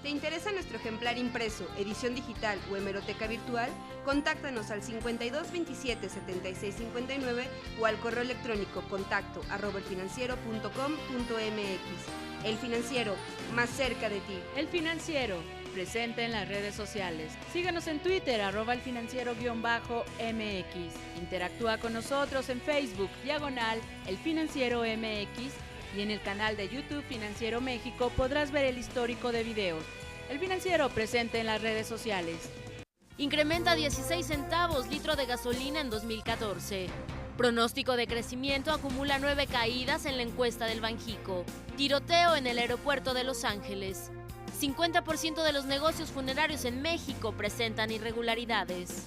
¿Te interesa nuestro ejemplar impreso, edición digital o hemeroteca virtual? Contáctanos al 52 27 76 59 o al correo electrónico contacto@elfinanciero.com.mx. El Financiero, más cerca de ti. El Financiero, presente en las redes sociales. Síguenos en Twitter, @elfinanciero_MX. Interactúa con nosotros en Facebook, /El Financiero MX, y en el canal de YouTube Financiero México podrás ver el histórico de videos. El Financiero, presente en las redes sociales. Incrementa 16 centavos litro de gasolina en 2014. Pronóstico de crecimiento acumula 9 caídas en la encuesta del Banjico. Tiroteo en el aeropuerto de Los Ángeles. 50% de los negocios funerarios en México presentan irregularidades.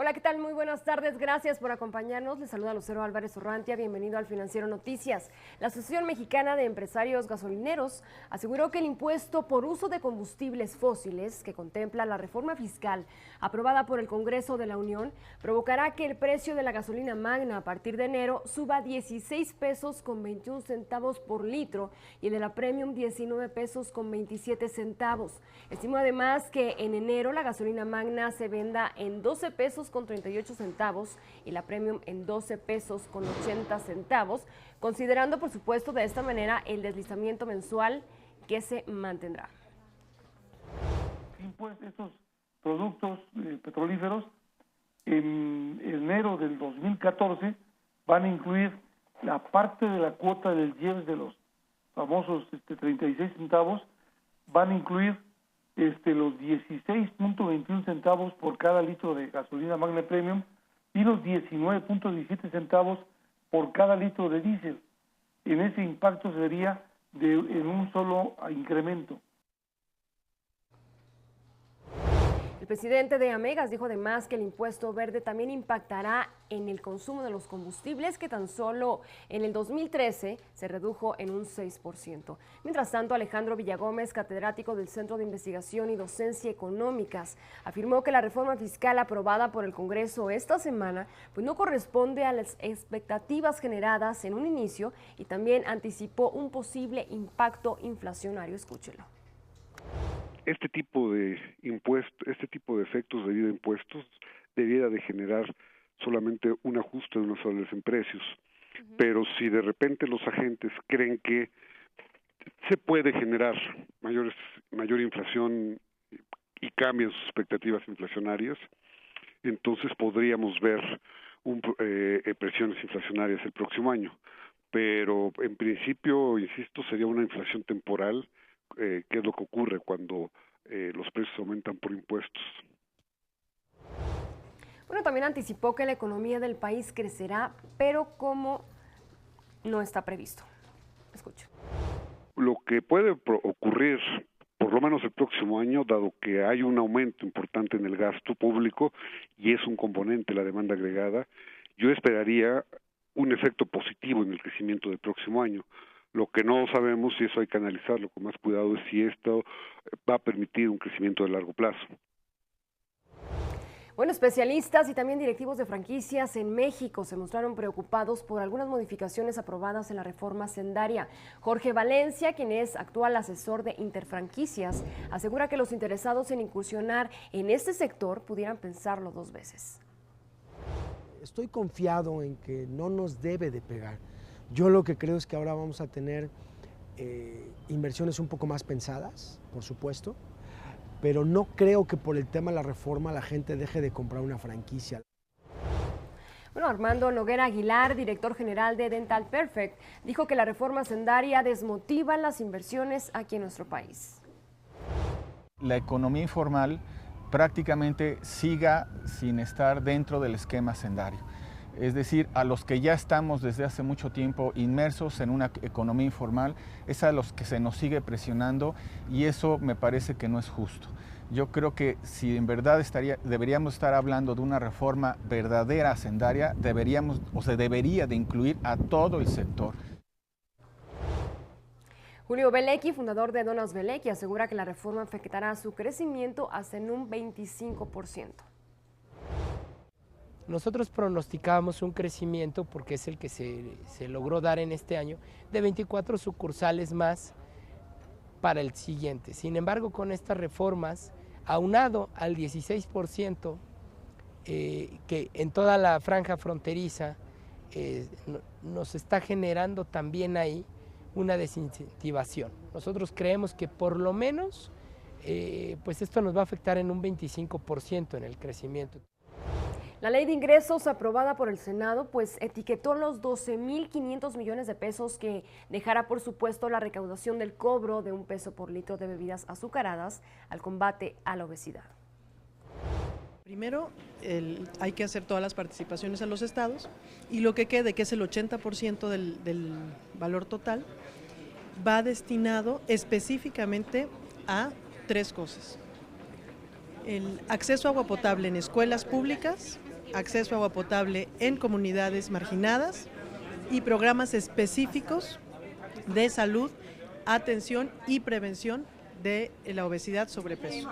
Hola, ¿qué tal? Muy buenas tardes, gracias por acompañarnos. Les saluda Lucero Álvarez Urrantia, bienvenido al Financiero Noticias. La Asociación Mexicana de Empresarios Gasolineros aseguró que el impuesto por uso de combustibles fósiles, que contempla la reforma fiscal aprobada por el Congreso de la Unión, provocará que el precio de la gasolina magna a partir de enero suba 16 pesos con 21 centavos por litro y el de la Premium 19 pesos con 27 centavos. Estimó además que en enero la gasolina magna se venda en 12 pesos con 38 centavos y la Premium en 12 pesos con 80 centavos, considerando por supuesto de esta manera el deslizamiento mensual que se mantendrá. Estos productos petrolíferos en enero del 2014 van a incluir la parte de la cuota del IEPS de los famosos 36 centavos, van a incluir los 16.21 centavos por cada litro de gasolina Magna Premium y los 19.17 centavos por cada litro de diésel. En ese impacto sería en un solo incremento. El presidente de Amegas dijo además que el impuesto verde también impactará en el consumo de los combustibles, que tan solo en el 2013 se redujo en un 6%. Mientras tanto, Alejandro Villagómez, catedrático del Centro de Investigación y Docencia Económicas, afirmó que la reforma fiscal aprobada por el Congreso esta semana pues no corresponde a las expectativas generadas en un inicio y también anticipó un posible impacto inflacionario. Escúchelo. Este tipo de efectos debido a impuestos debiera de generar solamente un ajuste de unos soles en precios. Pero si de repente los agentes creen que se puede generar mayor inflación y cambian sus expectativas inflacionarias, entonces podríamos ver presiones inflacionarias el próximo año. Pero en principio, insisto, sería una inflación temporal, que es lo que ocurre cuando los precios aumentan por impuestos. Bueno, también anticipó que la economía del país crecerá, pero como no está previsto. Escucho. Lo que puede ocurrir, por lo menos el próximo año, dado que hay un aumento importante en el gasto público y es un componente la demanda agregada, yo esperaría un efecto positivo en el crecimiento del próximo año. Lo que no sabemos, y eso hay que analizarlo con más cuidado, es si esto va a permitir un crecimiento de largo plazo. Bueno, especialistas y también directivos de franquicias en México se mostraron preocupados por algunas modificaciones aprobadas en la reforma hacendaria. Jorge Valencia, quien es actual asesor de Interfranquicias, asegura que los interesados en incursionar en este sector pudieran pensarlo dos veces. Estoy confiado en que no nos debe de pegar. Yo lo que creo es que ahora vamos a tener inversiones un poco más pensadas, por supuesto, pero no creo que por el tema de la reforma la gente deje de comprar una franquicia. Bueno, Armando Noguera Aguilar, director general de Dental Perfect, dijo que la reforma hacendaria desmotiva las inversiones aquí en nuestro país. La economía informal prácticamente siga sin estar dentro del esquema hacendario. Es decir, a los que ya estamos desde hace mucho tiempo inmersos en una economía informal, es a los que se nos sigue presionando y eso me parece que no es justo. Yo creo que si en verdad deberíamos estar hablando de una reforma verdadera hacendaria, se debería de incluir a todo el sector. Julio Belecki, fundador de Donas Belecki, asegura que la reforma afectará su crecimiento hasta en un 25%. nosotros pronosticábamos un crecimiento, porque es el que se logró dar en este año, de 24 sucursales más para el siguiente. Sin embargo, con estas reformas, aunado al 16% que en toda la franja fronteriza nos está generando también ahí una desincentivación. Nosotros creemos que por lo menos pues esto nos va a afectar en un 25% en el crecimiento. La ley de ingresos aprobada por el Senado pues etiquetó los 12.500 millones de pesos que dejará por supuesto la recaudación del cobro de $1 por litro de bebidas azucaradas al combate a la obesidad. Primero, hay que hacer todas las participaciones a los estados y lo que quede, que es el 80% del valor total, va destinado específicamente a 3 cosas. El acceso a agua potable en escuelas públicas, acceso a agua potable en comunidades marginadas y programas específicos de salud, atención y prevención de la obesidad, sobrepeso.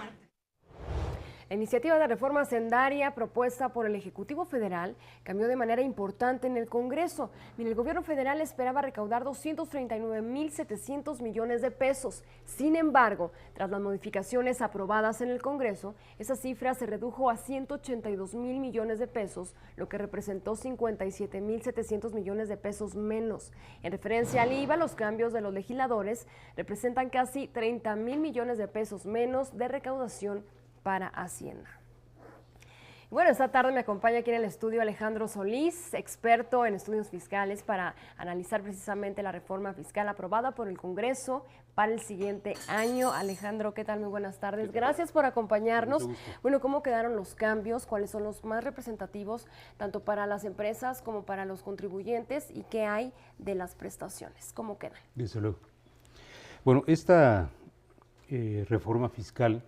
La iniciativa de reforma hacendaria propuesta por el Ejecutivo Federal cambió de manera importante en el Congreso. El gobierno federal esperaba recaudar 239.700 millones de pesos. Sin embargo, tras las modificaciones aprobadas en el Congreso, esa cifra se redujo a 182.000 millones de pesos, lo que representó 57.700 millones de pesos menos. En referencia al IVA, los cambios de los legisladores representan casi 30.000 millones de pesos menos de recaudación para Hacienda. Bueno, esta tarde me acompaña aquí en el estudio Alejandro Solís, experto en estudios fiscales, para analizar precisamente la reforma fiscal aprobada por el Congreso para el siguiente año. Alejandro, ¿qué tal? Muy buenas tardes. Gracias por acompañarnos. Bueno, ¿cómo quedaron los cambios? ¿Cuáles son los más representativos tanto para las empresas como para los contribuyentes? ¿Y qué hay de las prestaciones? ¿Cómo quedan? Desde luego. Bueno, esta reforma fiscal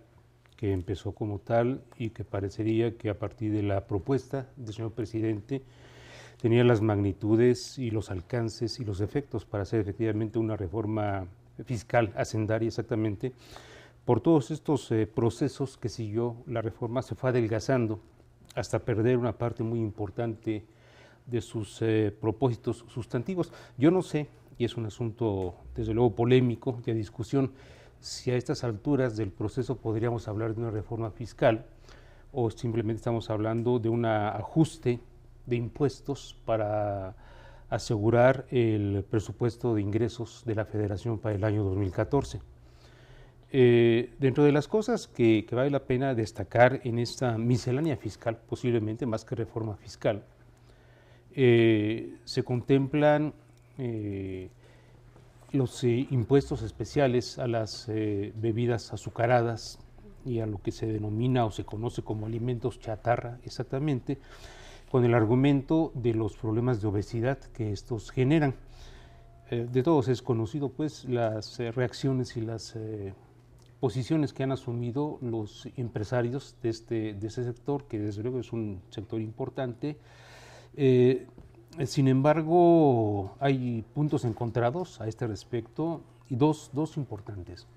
que empezó como tal y que parecería que a partir de la propuesta del señor presidente tenía las magnitudes y los alcances y los efectos para hacer efectivamente una reforma fiscal hacendaria exactamente. Por todos estos procesos que siguió la reforma se fue adelgazando hasta perder una parte muy importante de sus propósitos sustantivos. Yo no sé, y es un asunto desde luego polémico, de discusión, si a estas alturas del proceso podríamos hablar de una reforma fiscal o simplemente estamos hablando de un ajuste de impuestos para asegurar el presupuesto de ingresos de la Federación para el año 2014. Dentro de las cosas que vale la pena destacar en esta miscelánea fiscal, posiblemente más que reforma fiscal, se contemplan los impuestos especiales a las bebidas azucaradas y a lo que se denomina o se conoce como alimentos chatarra, exactamente, con el argumento de los problemas de obesidad que estos generan. De todos es conocido pues las reacciones y las posiciones que han asumido los empresarios de ese sector, que desde luego es un sector importante. Sin embargo, hay puntos encontrados a este respecto y dos importantes.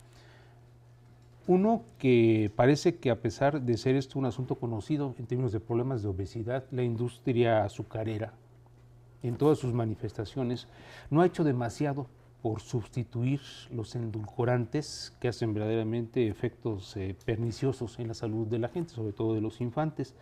Uno, que parece que a pesar de ser esto un asunto conocido en términos de problemas de obesidad, la industria azucarera, en todas sus manifestaciones, no ha hecho demasiado por sustituir los endulcorantes que hacen verdaderamente efectos perniciosos en la salud de la gente, sobre todo de los infantes.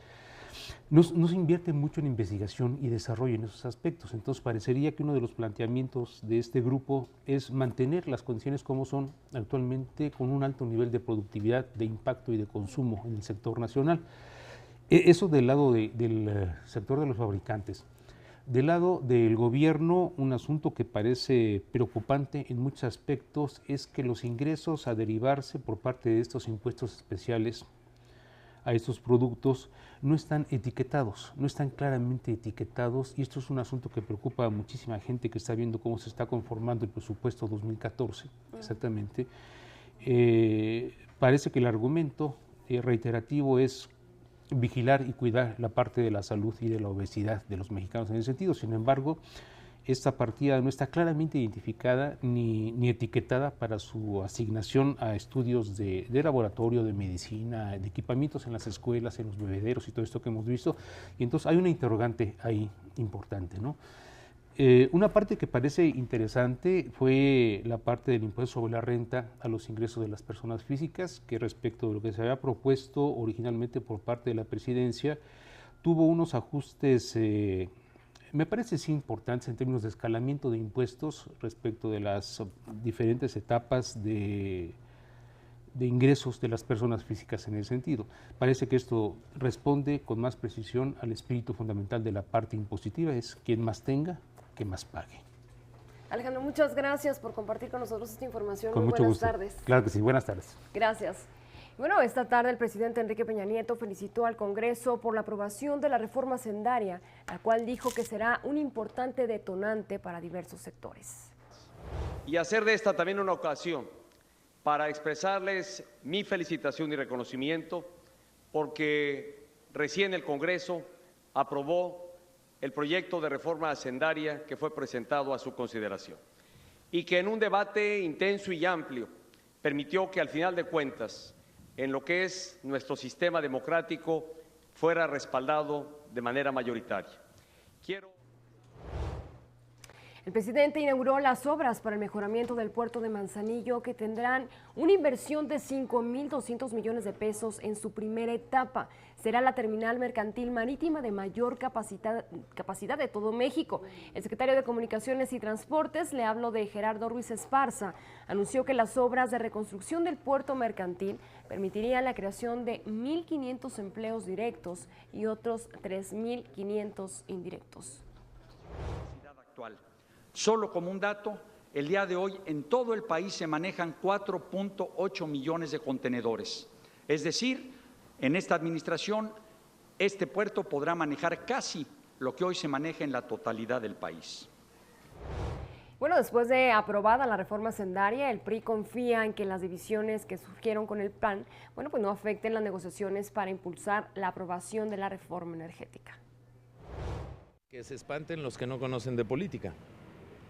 No se invierte mucho en investigación y desarrollo en esos aspectos, entonces parecería que uno de los planteamientos de este grupo es mantener las condiciones como son actualmente con un alto nivel de productividad, de impacto y de consumo en el sector nacional. Eso del lado del sector de los fabricantes. Del lado del gobierno, un asunto que parece preocupante en muchos aspectos es que los ingresos a derivarse por parte de estos impuestos especiales a estos productos no están etiquetados, no están claramente etiquetados, y esto es un asunto que preocupa a muchísima gente que está viendo cómo se está conformando el presupuesto 2014, exactamente. Parece que el argumento reiterativo es vigilar y cuidar la parte de la salud y de la obesidad de los mexicanos en ese sentido. Sin embargo, esta partida no está claramente identificada ni etiquetada para su asignación a estudios de laboratorio, de medicina, de equipamientos en las escuelas, en los bebederos y todo esto que hemos visto. Y entonces hay una interrogante ahí importante, ¿no? Una parte que parece interesante fue la parte del impuesto sobre la renta a los ingresos de las personas físicas, que respecto de lo que se había propuesto originalmente por parte de la presidencia, tuvo unos ajustes, me parece sí importantes en términos de escalamiento de impuestos respecto de las diferentes etapas de ingresos de las personas físicas en ese sentido. Parece que esto responde con más precisión al espíritu fundamental de la parte impositiva, es quien más tenga, que más pague. Alejandro, muchas gracias por compartir con nosotros esta información. Con muy mucho buenas gusto. tardes. Claro que sí, buenas tardes. Gracias. Bueno, esta tarde el presidente Enrique Peña Nieto felicitó al Congreso por la aprobación de la reforma hacendaria, la cual dijo que será un importante detonante para diversos sectores. Y hacer de esta también una ocasión para expresarles mi felicitación y reconocimiento porque recién el Congreso aprobó el proyecto de reforma hacendaria que fue presentado a su consideración y que en un debate intenso y amplio permitió que al final de cuentas, en lo que es nuestro sistema democrático, fuera respaldado de manera mayoritaria. El presidente inauguró las obras para el mejoramiento del puerto de Manzanillo, que tendrán una inversión de 5.200 millones de pesos en su primera etapa. Será la terminal mercantil marítima de mayor capacidad de todo México. El secretario de Comunicaciones y Transportes, le hablo de Gerardo Ruiz Esparza, anunció que las obras de reconstrucción del puerto mercantil permitirían la creación de 1.500 empleos directos y otros 3.500 indirectos. Solo como un dato, el día de hoy en todo el país se manejan 4.8 millones de contenedores. Es decir, en esta administración, este puerto podrá manejar casi lo que hoy se maneja en la totalidad del país. Bueno, después de aprobada la reforma hacendaria, el PRI confía en que las divisiones que surgieron con el PAN, pues no afecten las negociaciones para impulsar la aprobación de la reforma energética. Que se espanten los que no conocen de política.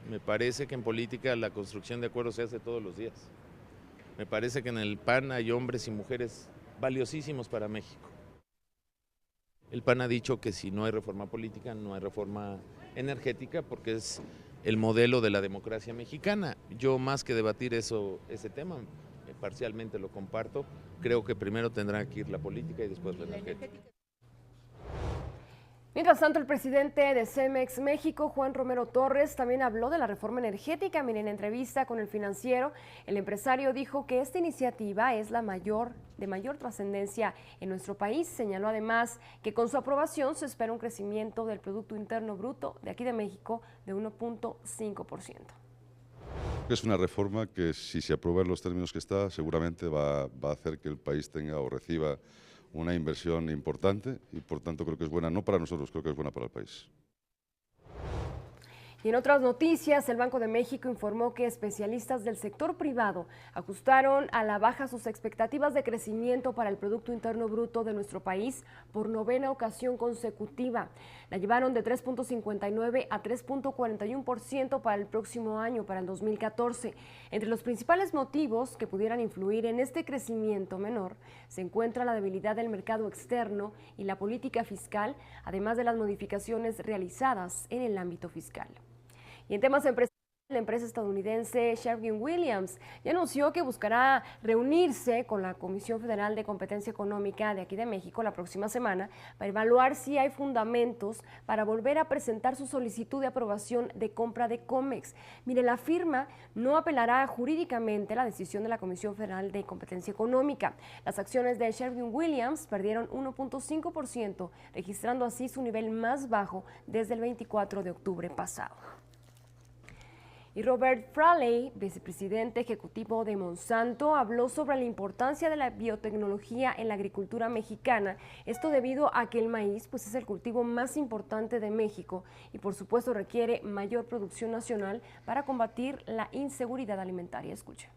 Me parece que en política la construcción de acuerdos se hace todos los días. Me parece que en el PAN hay hombres y mujeres valiosísimos para México. El PAN ha dicho que si no hay reforma política, no hay reforma energética, porque es el modelo de la democracia mexicana. Yo, más que debatir ese tema, parcialmente lo comparto. Creo que primero tendrá que ir la política y después la energética. Mientras tanto, el presidente de Cemex México, Juan Romero Torres, también habló de la reforma energética. Miren, en entrevista con El Financiero, el empresario dijo que esta iniciativa es de mayor trascendencia en nuestro país. Señaló además que con su aprobación se espera un crecimiento del Producto Interno Bruto de aquí de México de 1.5%. Es una reforma que, si se aprueba en los términos que está, seguramente va a hacer que el país tenga o reciba una inversión importante y por tanto creo que es buena, no para nosotros, creo que es buena para el país. Y en otras noticias, el Banco de México informó que especialistas del sector privado ajustaron a la baja sus expectativas de crecimiento para el Producto Interno Bruto de nuestro país por novena ocasión consecutiva. La llevaron de 3.59 a 3.41% para el próximo año, para el 2014. Entre los principales motivos que pudieran influir en este crecimiento menor se encuentra la debilidad del mercado externo y la política fiscal, además de las modificaciones realizadas en el ámbito fiscal. Y en temas empresariales, la empresa estadounidense Sherwin-Williams ya anunció que buscará reunirse con la Comisión Federal de Competencia Económica de aquí de México la próxima semana para evaluar si hay fundamentos para volver a presentar su solicitud de aprobación de compra de Comex. Mire, la firma no apelará jurídicamente la decisión de la Comisión Federal de Competencia Económica. Las acciones de Sherwin-Williams perdieron 1.5%, registrando así su nivel más bajo desde el 24 de octubre pasado. Y Robert Fraley, vicepresidente ejecutivo de Monsanto, habló sobre la importancia de la biotecnología en la agricultura mexicana. Esto debido a que el maíz es el cultivo más importante de México y por supuesto requiere mayor producción nacional para combatir la inseguridad alimentaria. Escuche.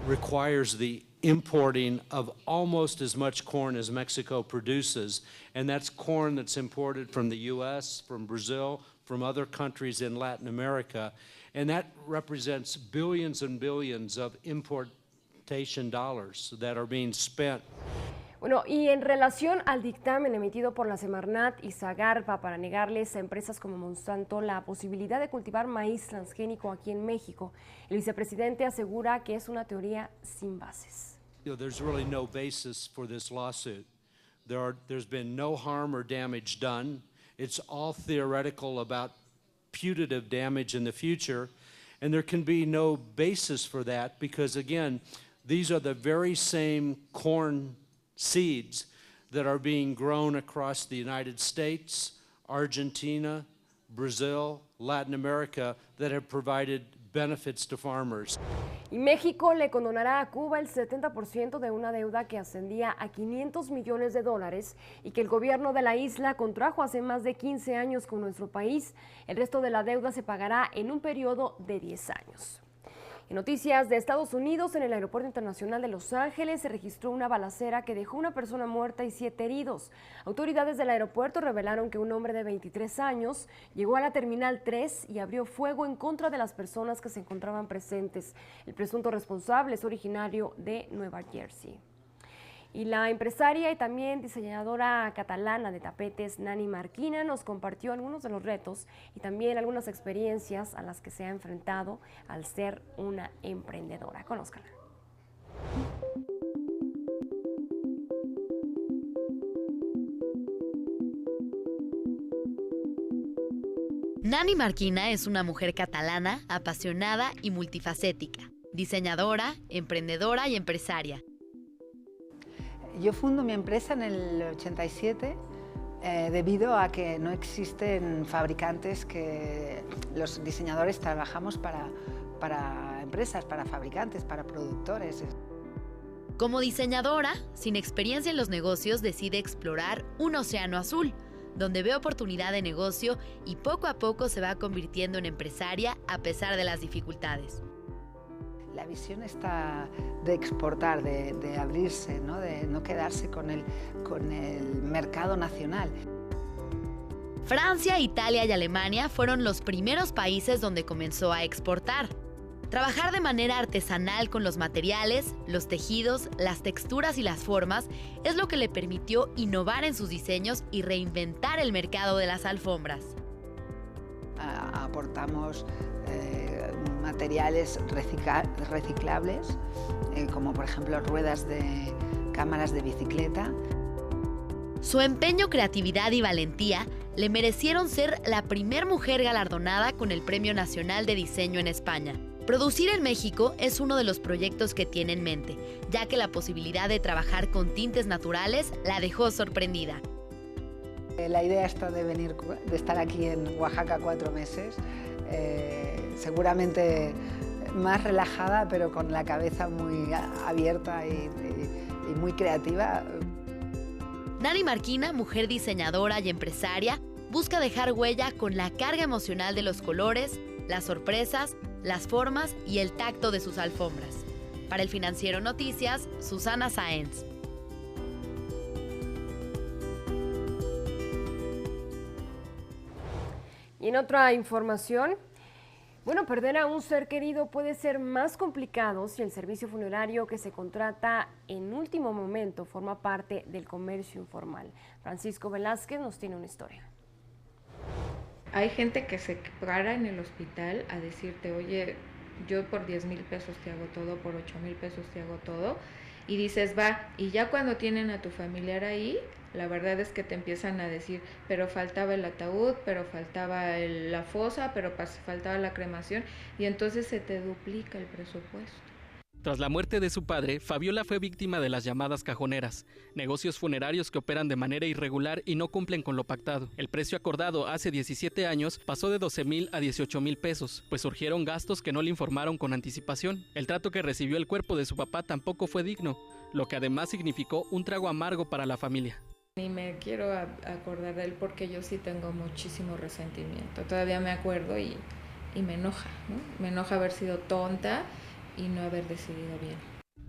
Requires the importing of almost as much corn as Mexico produces, and that's corn that's imported from the U.S., from Brazil, from other countries in Latin America, and that represents billions and billions of importation dollars that are being spent. Bueno, y en relación al dictamen emitido por la Semarnat y Zagarpa para negarles a empresas como Monsanto la posibilidad de cultivar maíz transgénico aquí en México, el vicepresidente asegura que es una teoría sin bases. There's really no basis for this lawsuit. There's been no harm or damage done. It's all theoretical about putative damage in the future, and there can be no basis for that because, again, these are the very same corn seeds that are being grown across the United States, Argentina, Brazil, Latin America that have provided benefits to farmers. Y México le condonará a Cuba el 70% de una deuda que ascendía a $500 millones y que el gobierno de la isla contrajo hace más de 15 años con nuestro país. El resto de la deuda se pagará en un periodo de 10 años. En noticias de Estados Unidos, en el Aeropuerto Internacional de Los Ángeles se registró una balacera que dejó una persona muerta y 7 heridos. Autoridades del aeropuerto revelaron que un hombre de 23 años llegó a la Terminal 3 y abrió fuego en contra de las personas que se encontraban presentes. El presunto responsable es originario de Nueva Jersey. Y la empresaria y también diseñadora catalana de tapetes Nani Marquina nos compartió algunos de los retos y también algunas experiencias a las que se ha enfrentado al ser una emprendedora. Conózcanla. Nani Marquina es una mujer catalana, apasionada y multifacética, diseñadora, emprendedora y empresaria. Yo fundo mi empresa en el 87 debido a que no existen fabricantes que los diseñadores trabajamos para empresas, para fabricantes, para productores. Como diseñadora, sin experiencia en los negocios, decide explorar un océano azul, donde ve oportunidad de negocio y poco a poco se va convirtiendo en empresaria a pesar de las dificultades. La visión está de exportar, de abrirse, ¿no? De no quedarse con el mercado nacional. Francia, Italia y Alemania fueron los primeros países donde comenzó a exportar. Trabajar de manera artesanal con los materiales, los tejidos, las texturas y las formas es lo que le permitió innovar en sus diseños y reinventar el mercado de las alfombras. Aportamos materiales reciclables, como por ejemplo ruedas de cámaras de bicicleta. Su empeño, creatividad y valentía le merecieron ser la primer mujer galardonada con el Premio Nacional de Diseño en España. Producir en México es uno de los proyectos que tiene en mente, ya que la posibilidad de trabajar con tintes naturales la dejó sorprendida. La idea está de estar aquí en Oaxaca 4 meses, seguramente más relajada, pero con la cabeza muy abierta y muy creativa. Nani Marquina, mujer diseñadora y empresaria, busca dejar huella con la carga emocional de los colores, las sorpresas, las formas y el tacto de sus alfombras. Para El Financiero Noticias, Susana Sáenz. Y en otra información, perder a un ser querido puede ser más complicado si el servicio funerario que se contrata en último momento forma parte del comercio informal. Francisco Velázquez nos tiene una historia. Hay gente que se para en el hospital a decirte, oye, yo por 10,000 pesos te hago todo, por 8,000 pesos te hago todo, y dices, va, y ya cuando tienen a tu familiar ahí, la verdad es que te empiezan a decir, pero faltaba el ataúd, pero faltaba la fosa, pero faltaba la cremación, y entonces se te duplica el presupuesto. Tras la muerte de su padre, Fabiola fue víctima de las llamadas cajoneras, negocios funerarios que operan de manera irregular y no cumplen con lo pactado. El precio acordado hace 17 años pasó de 12,000 a 18,000 pesos, pues surgieron gastos que no le informaron con anticipación. El trato que recibió el cuerpo de su papá tampoco fue digno, lo que además significó un trago amargo para la familia. Ni me quiero acordar de él porque yo sí tengo muchísimo resentimiento. Todavía me acuerdo y me enoja, ¿no? Me enoja haber sido tonta y no haber decidido bien.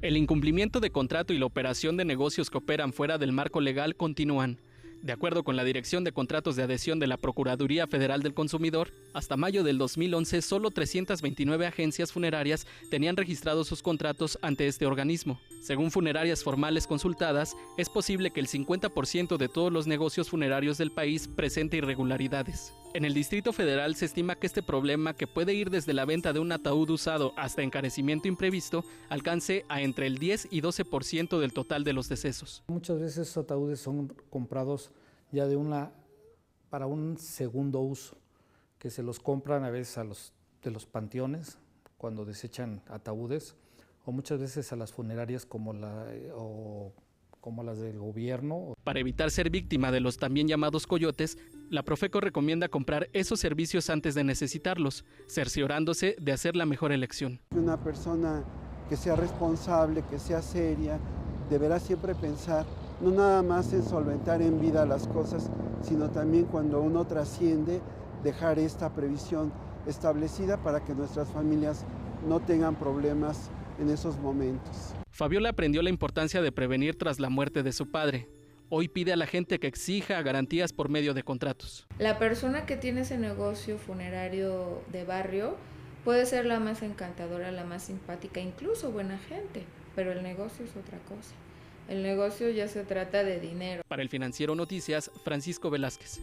El incumplimiento de contrato y la operación de negocios que operan fuera del marco legal continúan. De acuerdo con la Dirección de Contratos de Adhesión de la Procuraduría Federal del Consumidor, hasta mayo del 2011 solo 329 agencias funerarias tenían registrados sus contratos ante este organismo. Según funerarias formales consultadas, es posible que el 50% de todos los negocios funerarios del país presente irregularidades. En el Distrito Federal se estima que este problema, que puede ir desde la venta de un ataúd usado hasta encarecimiento imprevisto, alcance a entre el 10 y 12% del total de los decesos. Muchas veces esos ataúdes son comprados ya para un segundo uso, que se los compran a veces de los panteones cuando desechan ataúdes, o muchas veces a las funerarias como las del gobierno. Para evitar ser víctima de los también llamados coyotes, la Profeco recomienda comprar esos servicios antes de necesitarlos, cerciorándose de hacer la mejor elección. Una persona que sea responsable, que sea seria, deberá siempre pensar no nada más en solventar en vida las cosas, sino también cuando uno trasciende, dejar esta previsión establecida para que nuestras familias no tengan problemas en esos momentos. Fabiola aprendió la importancia de prevenir tras la muerte de su padre. Hoy pide a la gente que exija garantías por medio de contratos. La persona que tiene ese negocio funerario de barrio puede ser la más encantadora, la más simpática, incluso buena gente, pero el negocio es otra cosa. El negocio ya se trata de dinero. Para el Financiero Noticias, Francisco Velázquez.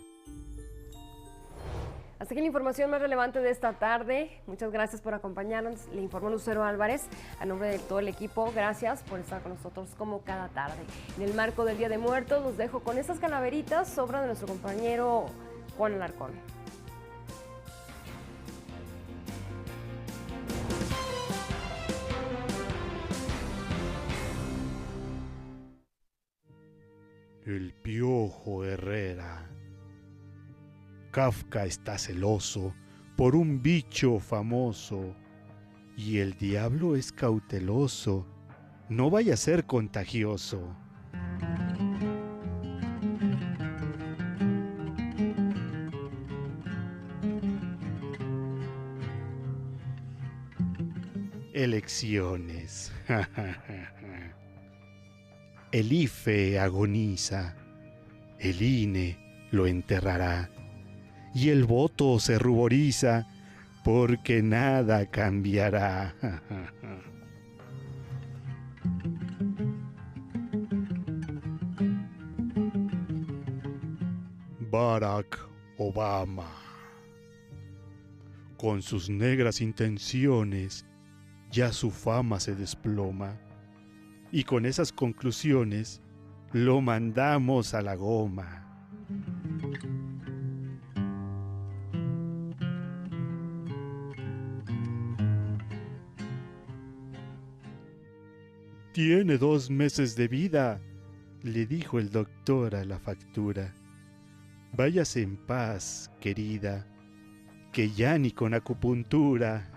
Hasta aquí la información más relevante de esta tarde. Muchas gracias por acompañarnos. Le informó Lucero Álvarez. A nombre de todo el equipo, gracias por estar con nosotros como cada tarde. En el marco del Día de Muertos, los dejo con estas calaveritas, obra de nuestro compañero Juan Alarcón. El Piojo Herrera. Kafka está celoso por un bicho famoso y el diablo es cauteloso, no vaya a ser contagioso. Elecciones. El IFE agoniza, el INE lo enterrará y el voto se ruboriza porque nada cambiará. Barack Obama, con sus negras intenciones, ya su fama se desploma. Y con esas conclusiones lo mandamos a la goma. Tiene 2 meses de vida, le dijo el doctor a la factura. Váyase en paz, querida, que ya ni con acupuntura.